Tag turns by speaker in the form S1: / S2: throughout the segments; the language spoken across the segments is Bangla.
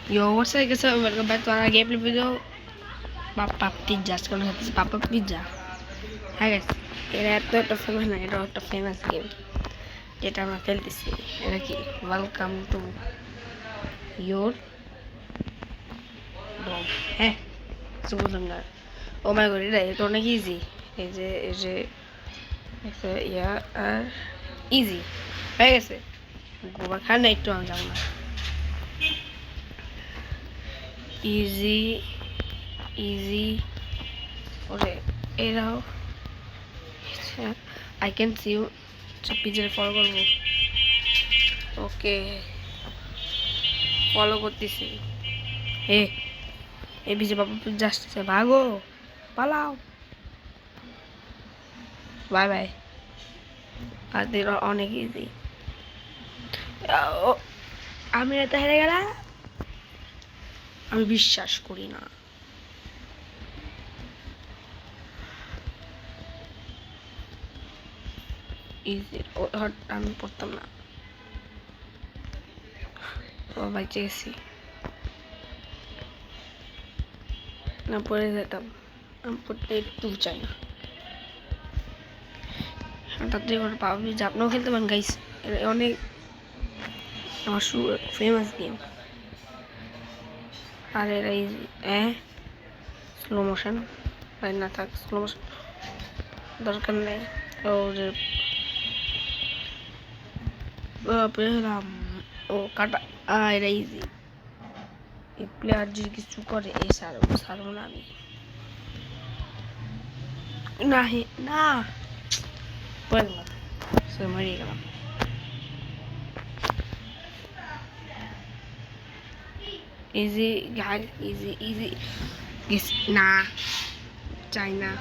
S1: Yo, what's up guys? Welcome back to another gameplay video. Papa Pizza, আজকে আমরা হচ্ছে Papa Pizza. হ্যাঁ guys, এটা একটা ফেমাস না, এটা একটা ফেমাস গেম যেটা আমরা খেলতেছি। এটা কি ওয়েলকাম টু ইয়োর ডোম। হ্যাঁ, সুবুলঙ্গার। ও মাই গড, এটা অনেক ইজি। এই যে ইয়া আর ইজি হয়ে গেছে। গোবা খান না, একটু আমি যাবো না। easy ওরে এরাও I can see you পিজের ফলো করবো। ওকে ফলো করতেছি। এ বিজে বাবা পিজ্জা আসতেছে, ভাগো পালাও, বাই বাই। আর অনেক ইজি। আমি এত হেরে গেলাম, আমি বিশ্বাস করি না। ইজি আমি পড়তাম না, বাবাই চেয়েছি না, পড়ে যেতাম। আমি পড়তে একটু চাই না। তাড়াতাড়ি করে পাবো যে আপনিও খেলতে পারেন গাইস, অনেক আমার ফেমাস গেম। আর এরা ইজি। স্লো মোশন না থাক, স্লো মোশন দরকার নেই। ওরে পেলাম, ও কাটা। এরা ইজি। এই প্লেয়ার যদি কিছু করে এই সারবো না আমি। না না বললাম সে মরিয়ে গেলাম। ইজি গাইস, ইজি ইজি না চাই না।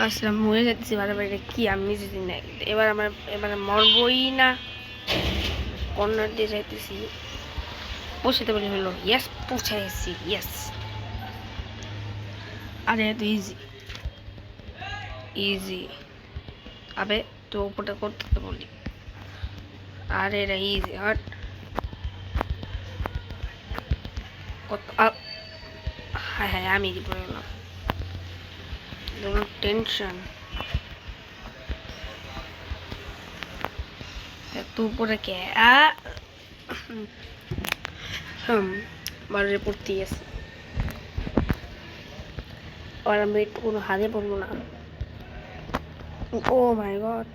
S1: আচ্ছা মরে যাচ্ছি বারবার, এটা কি আমি যদি না এবার মরবই না। কর্নার দিয়ে যাইতেছি, পৌঁছাতে বলি হলো। ইয়েস, পৌঁছে গেছি, ইয়েস। আরে এত ইজি ইজি, আবে তো উপরটা করতে বলি। আরে এটা ইজি হট কত। হ্যাঁ হ্যাঁ, আমি কি পড়ে গেলাম, টেনশন এত উপরে কে। বারে পড়তে গেছি, আর আমি কোনো হাতে পড়বো না। ও মাই গড,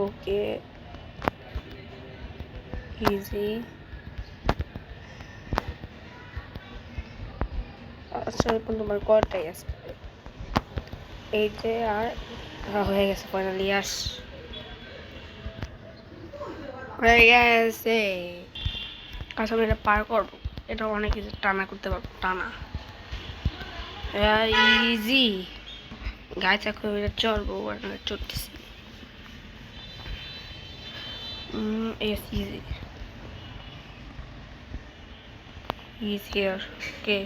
S1: ওকে ইজি। আচ্ছা তোমার কয়টাই আছে? এই যে আর হয়ে গেছে ফাইনালি। হয়ে গেছে। আসলে এটা পার করবো, এটা অনেক কিছু টানা করতে পারবো, টানা ইজি। গায়ে চাকরি এটা চড়বো, চড়তেছি। Yes, easy. He's here. Okay.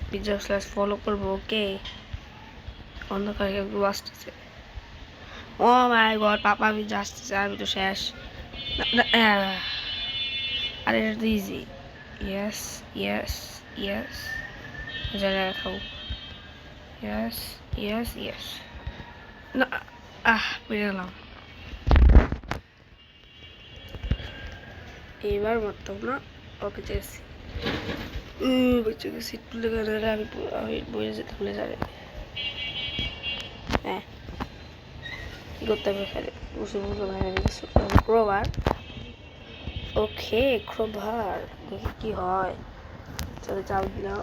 S1: Pizza slash follow করবো। ওকে অন্ধকারে আসতেছে। ও মাই গড, পাপা পিজ্জা আসতেছে, আমি তো শেষ। আরে এটা তো ইজি। ইয়েস ইয়েস ইয়েস, জায়গায় খাও। ইয়েস ইয়েস ইয়েস, না পেরে গেলাম। এবার মারতাম না। ওকে চেয়েছি, বেঁচে গেছি। তুলে গেলে আমি বইয়ে যেতে ভুলে যাবে। হ্যাঁ কি করতে হবে এখানে, বুঝে ক্রোভার। ওকে ক্রোভার, দেখি কি হয়। চলে চাপ দিলাম,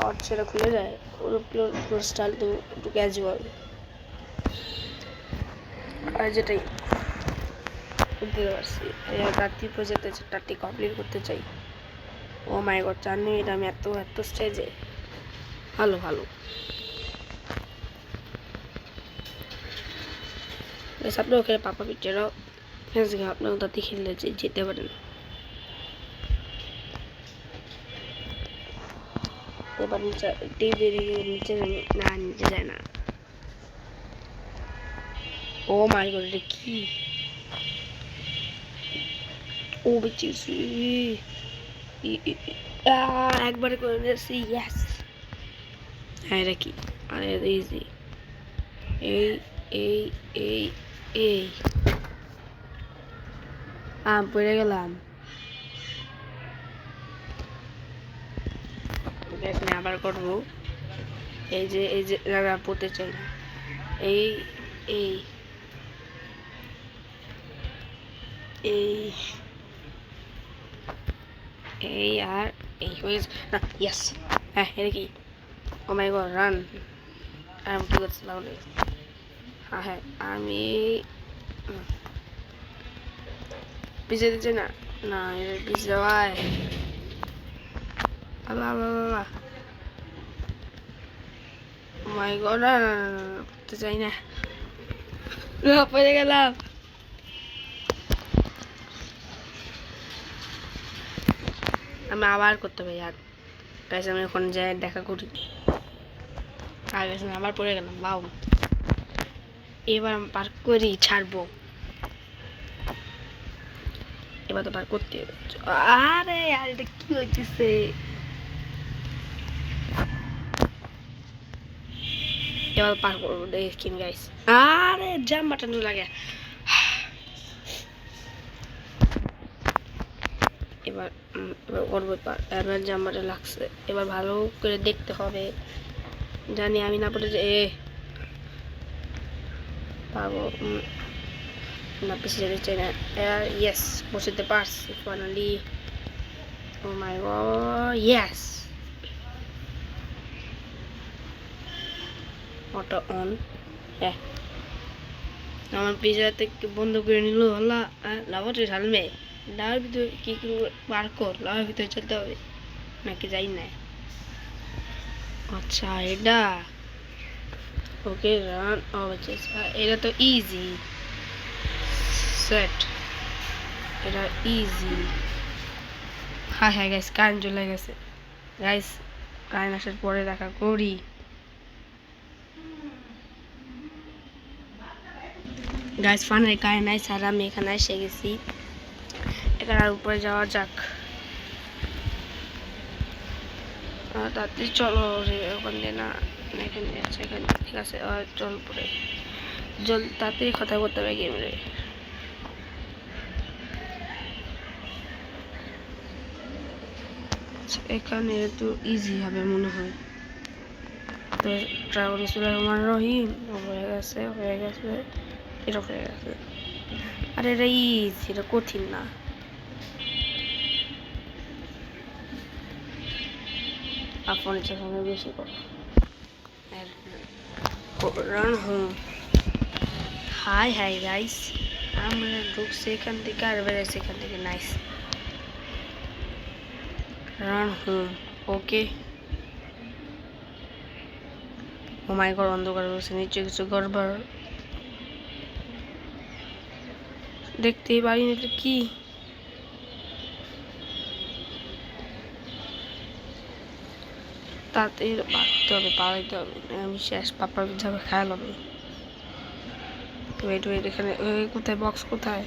S1: আর সেটা খুলে যায়। ওর স্টাইল তো একটু ক্যাজুয়াল, আর যেটাই বুঝতে পারছি। রাত্রি প্রজেক্ট আছে, রাত্রি কমপ্লিট করতে চাই। ও মাই গড, 4 মিনিট আমি এত স্টেজে। ভালো ভালো। আপনার ওখানে পাপা পিঠেরাও আপনার তাতে খেললে যেতে পারেন। এবার নিচে না, নিচে যায় না। ও মাই গড, এটা কি? ও বেঁচেছি, একবারে করে নিয়েছি, ইয়েস। হ্যাঁ, এটা কি? আরে ইজি। এই এই এই এই পড়ে গেলাম। এখানে আবার করবো। এই যে না পড়তে চাই না। এই এই এই এই আর এই হয়ে না, ইয়েস। হ্যাঁ, এটা কি? ও মাই গড, রান। আমি কি করছিলাম? হ্যাঁ, আমি পিছিয়ে দিচ্ছি না, না এটা পিছিয়ে যাওয়ায়। আল্লাহ আল্লাহ আল্লাহ, ও মাই গড, না না না, করতে চাই না, পড়ে গেলাম। আমি আবার করতে হবে আর গাইস, আমি এখন যাই দেখা করি। আর গাইস, আমি আবার পড়ে গেলাম। বাউ, এবার আমি পার করি, ছাড়বো। এবার তো পার করতে হবে। আরে আর এটা কি হইতেছে? এবার পার করবো, দেখিন গাইস। আরে জাম বাটন লাগে। এবার করবো, এবার জাম বাটন লাগছে। এবার ভালো করে দেখতে হবে, জানি আমি না পড়ে যে পাবো না, পিছিয়ে যেতে চাই না। ইয়েস, বসতে পারছি finally. Oh my god, yes. Auto on. হ্যাঁ, আমার পিজাতে বন্ধ করে নিল। হল্লা লাভাতে ঢালবে, লাভার ভিতরে কি পার কর, লাভার ভিতরে চলতে হবে নাকি যাই না? আচ্ছা, এটা ওকে, রান। এটা তো ইজি সেট, এটা ইজি। হ্যাঁ হ্যাঁ গাইস, কারেন্ট চলে গেছে। গাইস, কারেন্ট আসার পরে দেখা করি। গাইস, ফানের কারেন্ট নাই, স্যার আমি এখানে এসে গেছি। এখানে আর উপরে যাওয়া যাক। তাড়াতাড়ি চলো রে, ওখান দিয়ে না, এখানে আছে, এখানে ঠিক আছে। চল পরে, জল তাড়াতাড়ি কথা বলতে হবে গেম রে। এখানে তো ইজি হবে মনে হয়। তো রহিম হয়ে গেছে, হয়ে গেছে, এটা হয়ে গেছে। আরে এটা ইজি, এটা কঠিন না। আপনার যেখানে বেশি করো run home. Hi hi guys, আমরা ঢুকছি এখান থেকে আর বেড়েছি এখান থেকে। Nice, run home. Okay, oh my God, অন্ধকার রয়েছে, নিচে কিছু গড়বড় দেখতেই পারি না। কি তাতে পারতে হবে, পালাইতে হবে, আমি শেষ। পাপার যাবে, খেয়াল হবে। ওয়েট ওয়েট, এখানে কোথায় বক্স, কোথায়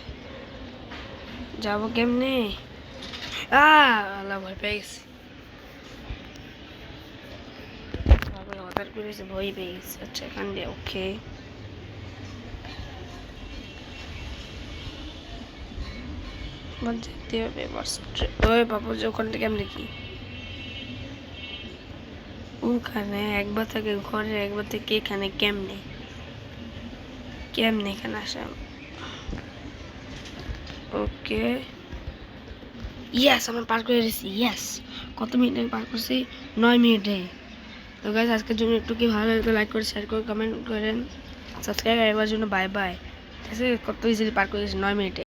S1: যাবো, কেমনে? আল্লাহ, ভয় পেয়ে গেছি। হঠাৎ করে ভয় পেয়ে গেছি। আচ্ছা, এখান দিয়ে ওকে, যেতে হবে। ওই বাবু, ওখান থেকে কেমনে কি? ওখানে একবার থেকে ঘরে, একবার থেকে এখানে কেমনে কেমনে এখানে আসা? ওকে, ইয়েস, আমরা পার করে দিয়েছি। ইয়েস, কত মিনিটে পার করছি? 9 মিনিটে। তো গাইস, আজকের জন্য একটু কি ভালো লাগলে লাইক করে, শেয়ার করে, কমেন্ট করেন, সাবস্ক্রাইব করার জন্য। Bye bye. ঠিক আছে, কত ইজিলি পার করে দিয়েছি 9 মিনিটে।